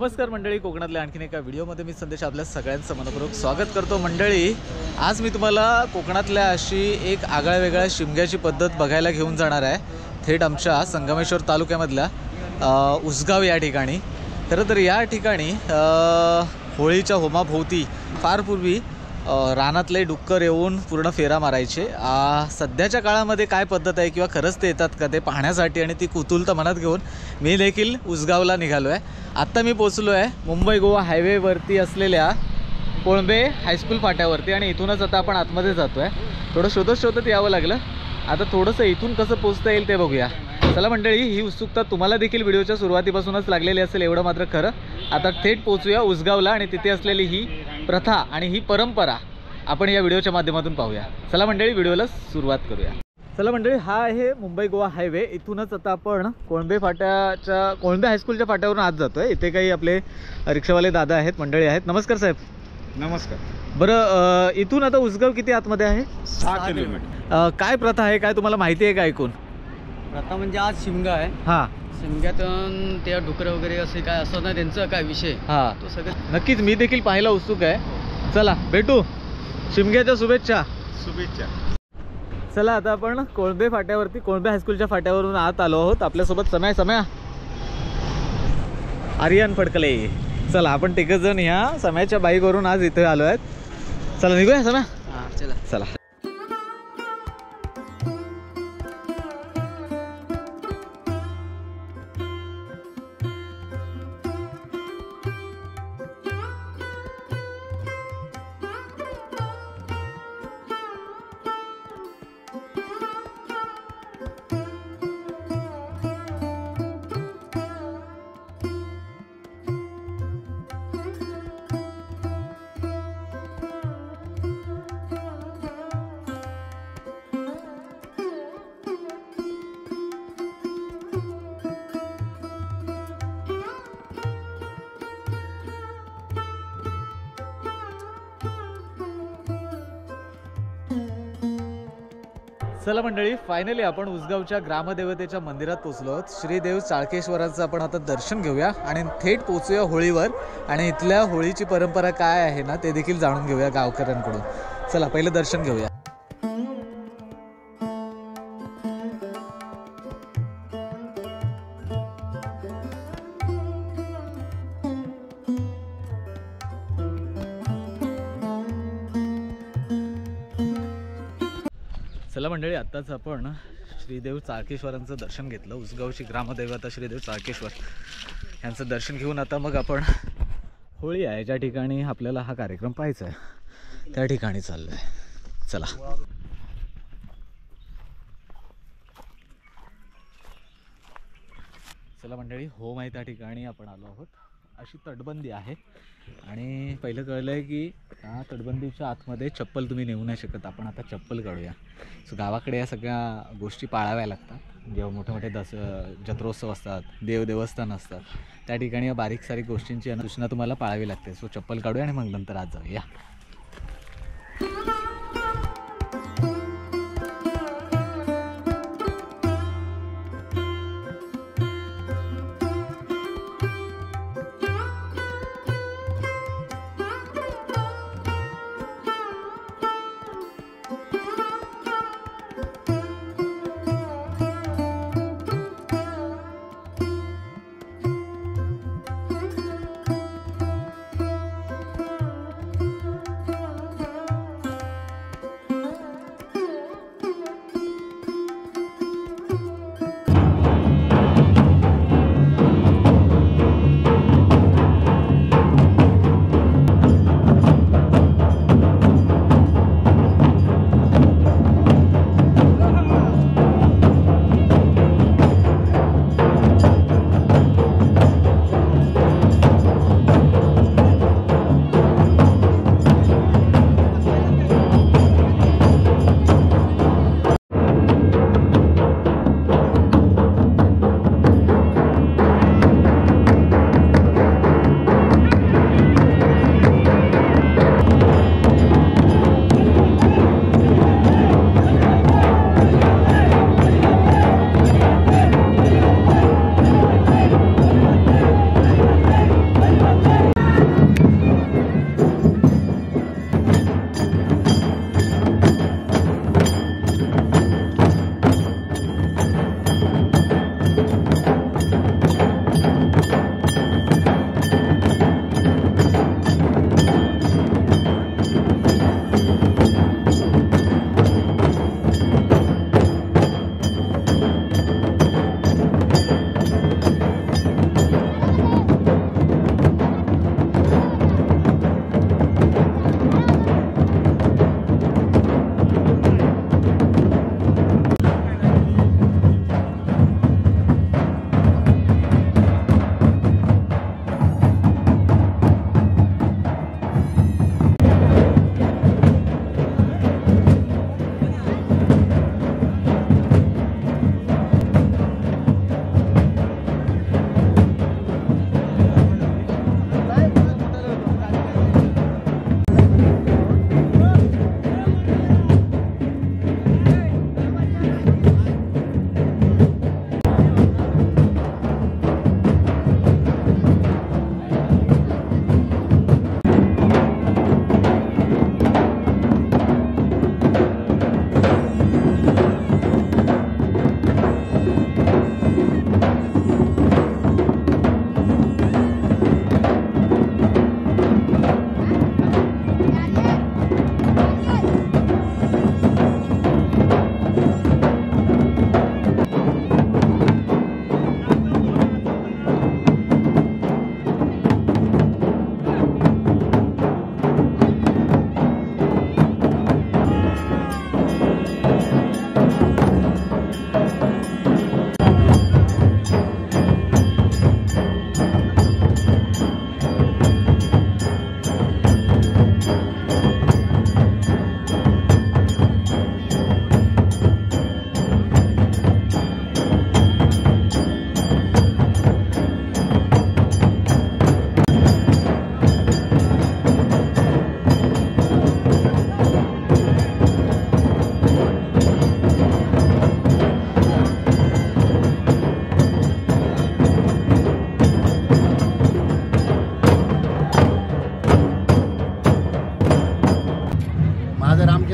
नमस्कार मंडळी, कोकणातल्या आणखीन एका व्हिडिओमध्ये मी संदेश आपल्या सगळ्यांचं मनपूर्वक स्वागत करतो। मंडळी, आज मी तुम्हाला कोकणातल्या अशी एक आगळ्या वेगळ्या शिमग्याची पद्धत बघायला घेऊन जाणार आहे, थेट आमच्या संगमेश्वर तालुक्यामधल्या उसगाव या ठिकाणी। खरं तर या ठिकाणी होळीच्या होमाभोवती फार पूर्वी रानातले डुक्कर येऊन पूर्ण फेरा मारायचे। सध्याच्या काळामध्ये काय पद्धत आहे किंवा खरंच ते येतात का ते पाहण्यासाठी आणि ती कुतूहलता मनात घेऊन मी देखील उसगावला निघालो आहे। आत्ता मी पोचलो आहे मुंबई गोवा हायवेवरती असलेल्या कोळंबे हायस्कूल फाट्यावरती आणि इथूनच आता आपण आतमध्ये जातो आहे। थोडं शोधत यावं लागलं। आता थोडंसं इथून कसं पोचता येईल ते बघूया। चला मंडळी, ही उत्सुकता तुम्हाला देखील व्हिडिओच्या सुरुवातीपासूनच लागलेली असेल एवढं मात्र खरं। आता थेट पोचूया उसगावला आणि तिथे असलेली ही प्रथा आणि ही परंपरा आपण या व्हिडिओच्या माध्यमातून पाहूया। चला मंडळी, व्हिडिओला सुरुवात करूया। चला मंडळी, हा आहे मुंबई गोवा हायवे। इथूनच आता आपण कोळंबे हायस्कूलच्या फाट्यावरून आत जातोय। इथे काही आपले रिक्षावाले दादा आहेत, मंडळी आहेत। नमस्कार साहेब। नमस्कार। बरं, इथून आता उसगाव किती आतमध्ये आहे? 6 किलोमीटर। काय प्रथा आहे, काय तुम्हाला माहिती आहे का ऐकून? प्रथा म्हणजे आज शिमगा आहे। हां, शिमग्यातून त्या डुकरं वगैरे असे काय असं ना, त्यांचं काय विषय हां, तो सगळं नक्कीच मी देखील पाहायला उत्सुक आहे। चला भेटू, शिमग्याच्या शुभेच्छा। शुभेच्छा। चला आता आपण कोळंबे हायस्कूलच्या फाट्यावरून आत आलो आहोत। आपल्यासोबत सम्या आर्यन फडकले। चला आपण तिघ जण ह्या सम्याच्या बाईकवरून आज इथे आलो आहेत। चला निघूया सम्या। हां चला चला। चला मंडळी, फायनली आपण उसगावच्या ग्रामदेवतेच्या मंदिरात पोहोचलो आहोत। श्रीदेव चाळकेश्वराचं आपण आता दर्शन घेऊया आणि थेट पोहोचूया होळीवर आणि इथल्या होळीची परंपरा काय आहे ना ते देखील जाणून घेऊया गावकऱ्यांकडून। चला पहिलं दर्शन घेऊया। चला मंडळी, आत्ताच आपण श्रीदेव चाळकेश्वरांचं दर्शन घेतलं। उसगावची ग्रामदेवता श्रीदेव चाळकेश्वर यांचं दर्शन घेऊन आता मग आपण होळी आहे ज्या ठिकाणी आपल्याला हा कार्यक्रम पाहायचा आहे त्या ठिकाणी चाललो आहे। चला। चला मंडळी, होम आहे त्या ठिकाणी आपण आलो आहोत। अशी तटबंदी आहे आणि पहिलं कळलं आहे की त्या तटबंदीच्या आतमध्ये चप्पल तुम्ही नेऊ नाही शकत। आपण आता चप्पल काढूया। सो गावाकडे या सगळ्या गोष्टी पाळाव्या लागतात। जेव्हा मोठे मोठे जत्रोत्सव असतात, देवस्थान असतात, त्या ठिकाणी या बारीक सारीक गोष्टींची सूचना तुम्हाला पाळावी लागते। सो चप्पल काढूया आणि मग नंतर आत जाऊया।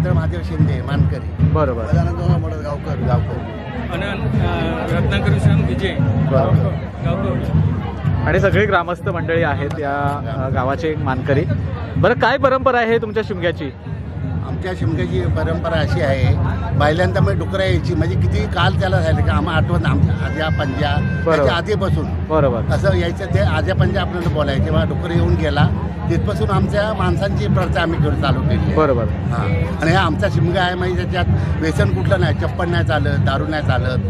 गजेंद्र महादेव शिंदे मानकरी, बरोबर सदानंद मोडक गावकर. आणि रत्नाकर विश्राम विजय आणि सगळी ग्रामस्थ मंडळी आहेत या गावाचे एक मानकरी. बरं, काय परंपरा आहे तुमच्या शिमग्याची? आमच्या शिमग्याची परंपरा अशी आहे, पहिल्यांदा मी डुकरा यायची म्हणजे किती काल त्याला झाले का आम्हाला आठवत आमच्या आज्या पंजा त्याच्या आधीपासून बरोबर असं यायचं. ते आज्या पंजा आपल्याला बोलायचे बा डुकर येऊन गेला तिथपासून आमच्या माणसांची प्रथा आम्ही घेऊन चालू केली. बरोबर. हां, आणि हा आमचा शिमगा आहे म्हणजे त्याच्यात व्यसन कुठलं नाही, चप्पल नाही चालत, दारू नाही चालत.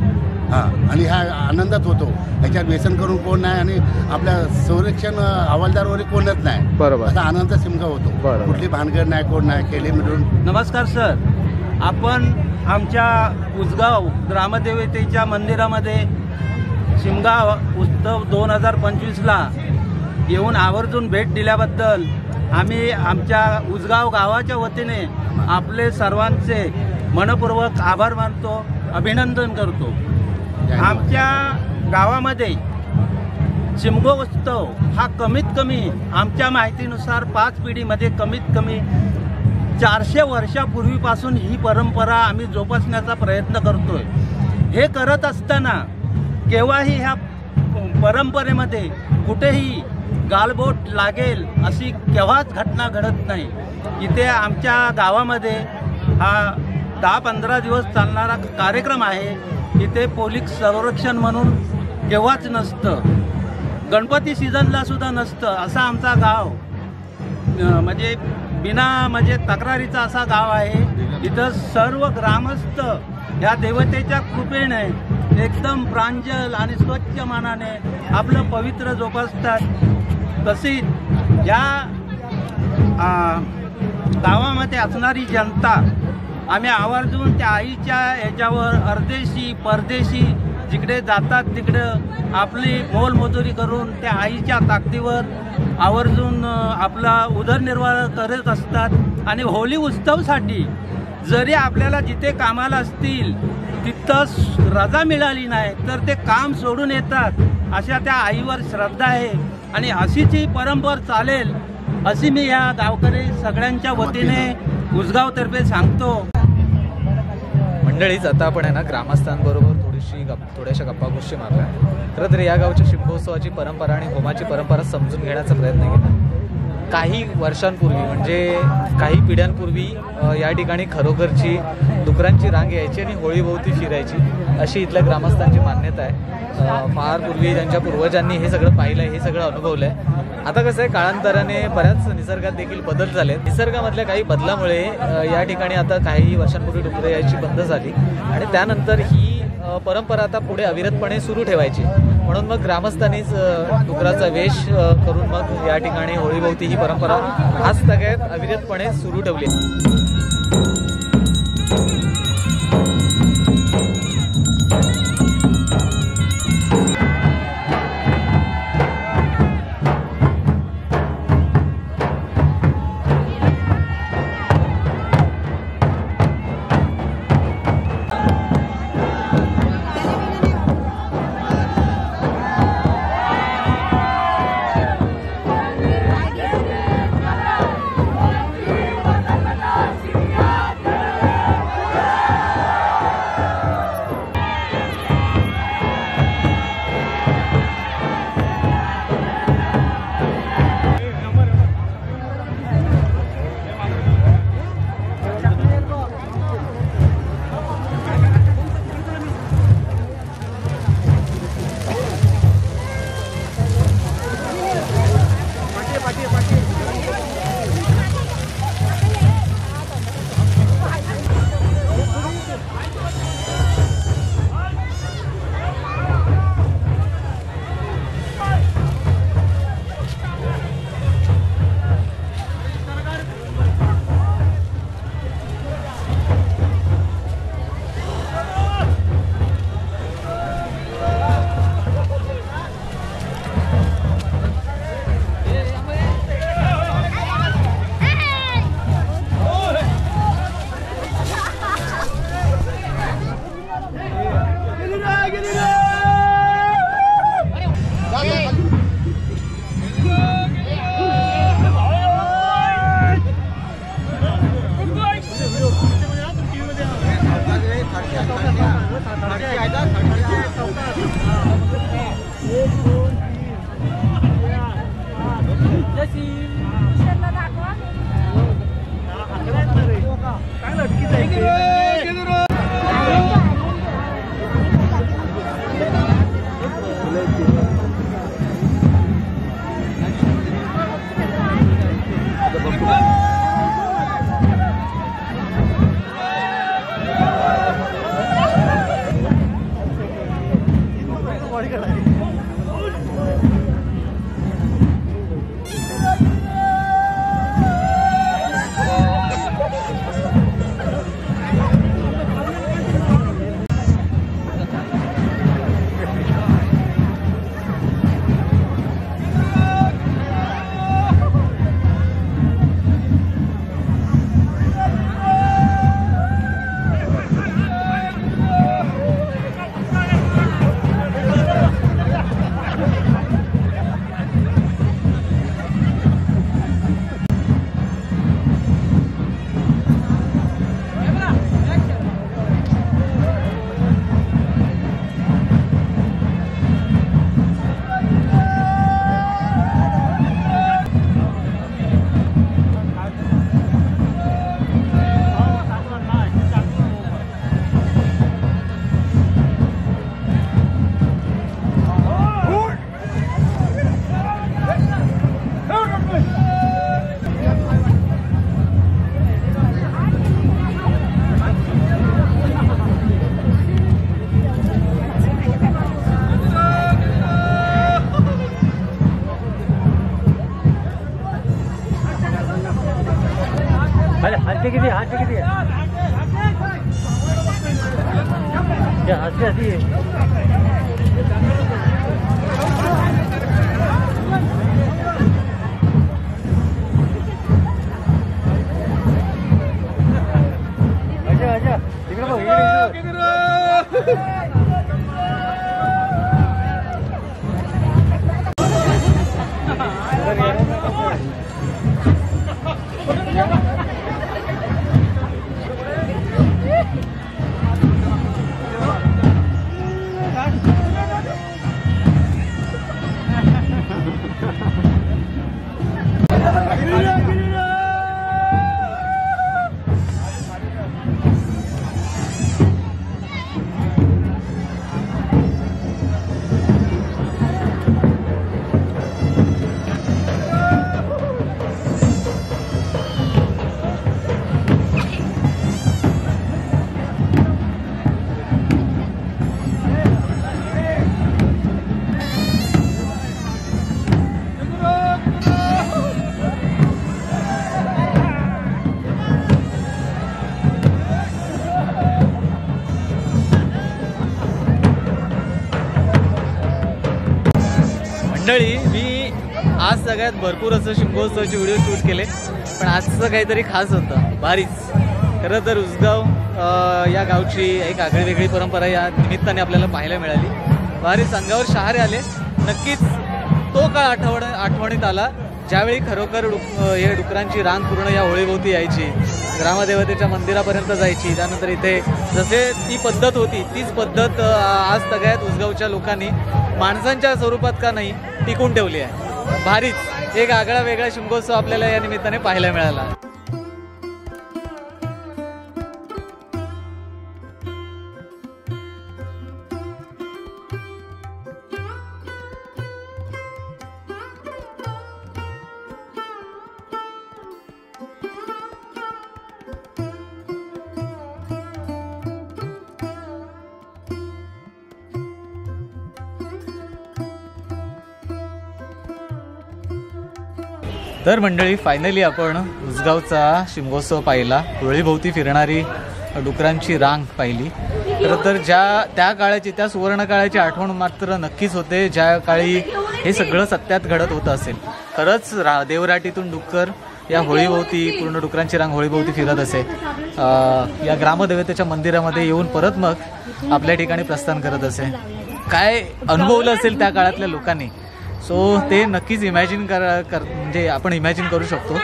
हां, आणि हा आनंदात होतो. ह्याच्यात व्यसन करून कोण नाही आणि आपल्या संरक्षण हवालदार वगैरे कोणच नाही. बरोबर. असा आनंद शिमगा होतो. बरोबर. कुठली भानगड नाही, कोण नाही, केली मिळून. नमस्कार सर, आपण आमच्या उसगाव ग्रामदेवतेच्या मंदिरामध्ये शिमगा उत्सव 2025ला येऊन आवर्जून भेट दिल्याबद्दल आम्ही आमच्या उसगाव गावाच्या वतीने आपले सर्वांचे मनपूर्वक आभार मानतो, अभिनंदन करतो. आमच्या गावामध्ये शिमगोत्सव हा कमीत कमी आमच्या माहितीनुसार 5 पिढीमध्ये कमीत कमी 400 वर्षापूर्वीपासून ही परंपरा आम्ही जोपासण्याचा प्रयत्न करतोय. हे करत असताना केव्हाही ह्या परंपरेमध्ये कुठेही गालबोट लागेल अशी केव्हाच घटना घडत नाही. इथे आमच्या गावामध्ये हा 10-15 दिवस चालणारा कार्यक्रम आहे. इथे पोलीस संरक्षण म्हणून केव्हाच नसतं, गणपती सीझनला सुद्धा नसतं. असा आमचा गाव म्हणजे तक्रारीचा असा गाव आहे. इथं सर्व ग्रामस्थ या देवतेच्या कृपेने एकदम प्रांजल आणि स्वच्छ मनाने आपलं पवित्र जोपासतात. तसेच या गावामध्ये असणारी जनता आम्ही आवर्जून त्या आईच्या याच्यावर अर्देशी परदेशी जिकडे जातात तिकडं आपली मोलमजुरी करून त्या आईच्या ताकदीवर आवर्जून आपला उदरनिर्वाह करत असतात. आणि होळी उत्सवसाठी जरी आपल्याला जिथे कामाला असतील तिथं रजा मिळाली नाही तर ते काम सोडून येतात. अशा त्या आईवर श्रद्धा आहे आणि अशीच ही परंपरा चालेल अशी मी या गावकरी सगळ्यांच्या वतीने उसगावतर्फे सांगतो. मंडळीच आता आपण आहे ना ग्रामस्थांबरोबर थोड्याशा गप्पा गोष्टी मारल्या. खरं तर या गावच्या शिमगोत्सवाची परंपरा आणि होमाची परंपरा समजून घेण्याचा प्रयत्न केला. काही वर्षांपूर्वी म्हणजे काही पिढ्यांपूर्वी या ठिकाणी खरोखरची डुकरांची रांग यायची आणि होळीभोवती फिरायची अशी इथल्या ग्रामस्थांची मान्यता आहे. फार पूर्वी त्यांच्या पूर्वजांनी हे सगळं पाहिलं, हे सगळं अनुभवलं आहे. आता कसं आहे, काळांतराने बऱ्याच निसर्गात देखील बदल झाले. निसर्गामधल्या काही बदलामुळे या ठिकाणी आता काही वर्षांपूर्वी डुकरं यायची बंद झाली आणि त्यानंतर ही परंपरा आता पुढे अविरतपणे सुरू ठेवायची. म्हणून मग ग्रामस्थांनीच डुकराचा वेश करून मग या ठिकाणी होळीभोवती ही परंपरा आज सगळ्यात अविरतपणे सुरू ठेवली. हाथ किती मंडळी, मी आज सगळ्यात भरपूर असं शिमगोत्सवाचे व्हिडिओ शूट केले, पण आजचं काहीतरी खास होतं, भारीच. खरं तर उसगाव या गावची एक आगळी वेगळी परंपरा या निमित्ताने आपल्याला पाहायला मिळाली. भारीच, अंगावर शहारे आले. नक्कीच तो काळ आठवणीत आला ज्यावेळी खरोखर हे डुकरांची रांग पूर्ण या होळीभोवती यायची, ग्रामदेवतेच्या मंदिरापर्यंत जायची. त्यानंतर इथे जसे ती पद्धत होती तीच पद्धत आज सगळ्यात उसगावच्या लोकांनी माणसांच्या स्वरूपात का नाही टिकून ठेवली आहे. भारीच एक आगळा वेगळा शिमगोत्सव आपल्याला या निमित्ताने पाहायला मिळाला. तर मंडळी, फायनली आपण उसगावचा शिमगोत्सव पाहिला. होळीभोवती फिरणारी डुकरांची रांग पाहिली. खरं तर त्या काळाची, त्या सुवर्ण काळाची आठवण मात्र नक्कीच होते, ज्या काळी हे सगळं सत्यात घडत होतं असेल. खरंच देवराटीतून डुक्कर या होळीभोवती, पूर्ण डुकरांची रांग होळीभोवती फिरत असे. या ग्रामदेवतेच्या मंदिरामध्ये येऊन परत मग आपल्या ठिकाणी प्रस्थान करत असे. काय अनुभवलं असेल त्या काळातल्या लोकांनी, सो ते नक्कीच इमॅजिन म्हणजे आपण इमॅजिन करू शकतो.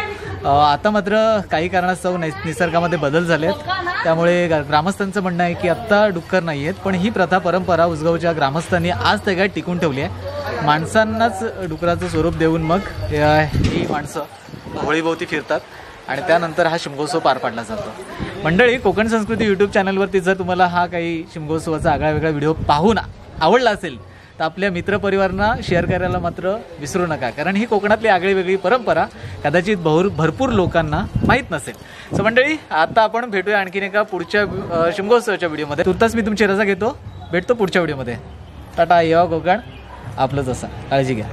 आता मात्र काही कारणास्तव निसर्गामध्ये बदल झालेत, त्यामुळे ग्रामस्थांचं म्हणणं आहे की आत्ता डुक्कर नाही आहेत, पण ही प्रथा परंपरा उसगावच्या ग्रामस्थांनी आज सगळ्यात टिकून ठेवली आहे. माणसांनाच डुकराचं स्वरूप देऊन मग ही माणसं होळीभोवती फिरतात आणि त्यानंतर हा शिमगोत्सव पार पाडला जातो. मंडळी, कोकण संस्कृती यूट्यूब चॅनलवरती जर तुम्हाला हा काही शिमगोत्सवाचा आगळा वेगळा व्हिडिओ पाहून आवडला असेल तर आपल्या मित्रपरिवारांना शेअर करायला मात्र विसरू नका, कारण ही कोकणातली आगळी वेगळी परंपरा कदाचित भरपूर लोकांना माहीत नसेल. सो मंडळी, आता आपण भेटूया आणखीन एका पुढच्या शिमगोत्सवाच्या व्हिडिओमध्ये. तुर्तास मी तुमची रजा घेतो. भेटतो पुढच्या व्हिडिओमध्ये. टाटा. येवा कोकण आपलंच असा. काळजी घ्या.